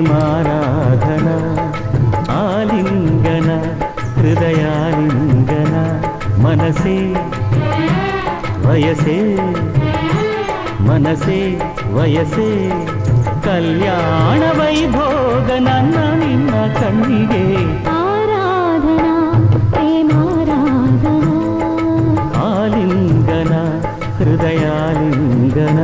ప్రేమారాధన ఆలింగన హృదయాలింగన మనసే వయసే మనసే వయసే ಕಲ್ಯಾಣ ವೈಭೋಗ ನನ್ನ ನಿನ್ನ ಕಣ್ಣಿಗೆ ಆರಾಧನಾ ಪ್ರೇಮಾರಾಧನಾ ಆಲಿಂಗನ ಹೃದಯಾಲಿಂಗನ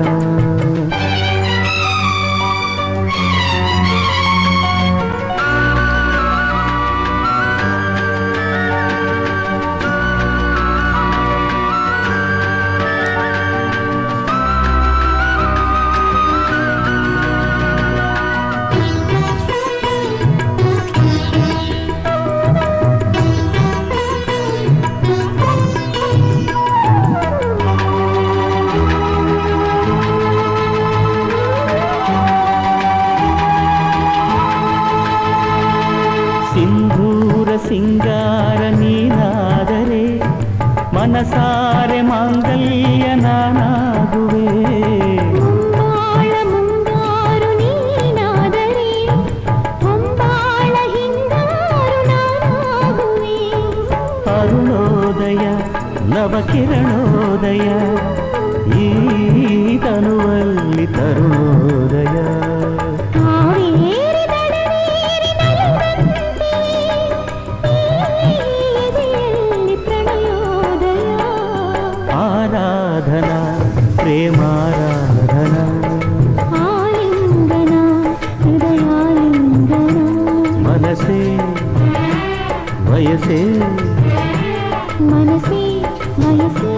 ಸಿಂಧೂರ ಸಿಂಗಾರ ನೀನಾದರೆ ಮನಸಾರೆ ಮಾಂಗಲ್ಯ ನಾನಾಗುವೆ ಮುಂಬಾಳ ಮುಂಗಾರು ನೀನಾದರೆ ಹೊಂಬಾಳ ಹಿಂಗಾರು ನಾನಾಗುವೆ ಅರುಣೋದಯ ನವಕಿರಣೋದಯ ಈ ತನುವಲ್ಲಿ ತರುಣೋದಯ ಆರಾಧನಾ ಪ್ರೇಮಾರಾಧನಾ ಆಲಿಂಗನ ಹೃದಯಾಲಿಂಗನ ಮನಸೇ ವಯಸೇ ಮನಸೇ ವಯಸೇ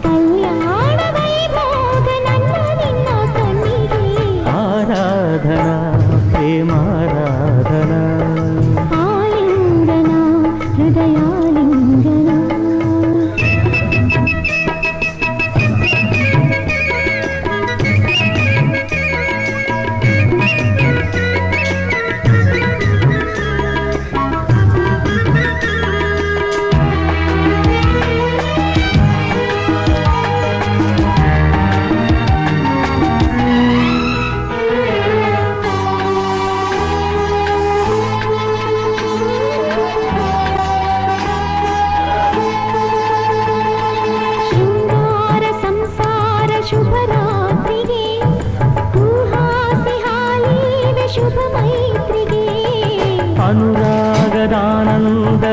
ಕಲ್ಯಾಣ ವೈಭೋಗ ನನ್ನ ನಿನ್ನ ಕಣ್ಣಿಗೆ ಆರಾಧನಾ ಪ್ರೇಮಾರಾಧನಾ ಆಲಿಂಗನ ಹೃದಯಾಲಿಂಗನ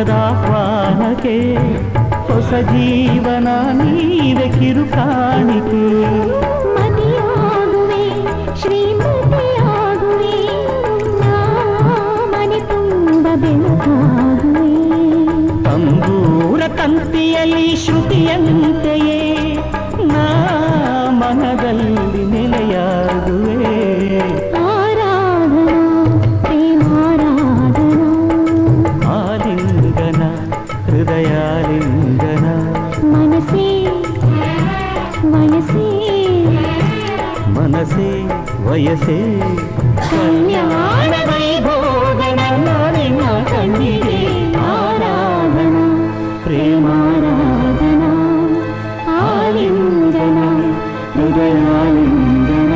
ಅನುರಾಗದಾನಂದದಾಹ್ವಾನಕ್ಕೆ ಹೊಸ ಜೀವನ ನೀವೆ ಕಿರುಕಾಣಿಕೆ ಮದಿಯಾಗುವೆ ಶ್ರೀಮತಿಯಾಗುವೆ ನಾ ಮನೆ ತುಂಬ ಬೆಳಕಾಗುವೆ ತಂಬೂರ ತಂತಿಯಲ್ಲಿ ಶ್ರುತಿಯಂತೆಯೇ ನಾ ಮನದಲ್ಲಿ ನೆಲೆಯಾಗುವೆ ಹೃದಯಾಲಿಂಗನ ಮನಸೇ ವಯಸೇ ಮನಸೇ ವಯಸೇ ಕಲ್ಯಾಣ ವೈಭೋಗ ನಿನ್ನ ಕಣ್ಣಿಗೆ ಆರಾಧನಾ ಪ್ರೇಮಾರಾಧನಾ ಆಲಿಂಗನ ಹೃದಯಾಲಿಂಗನ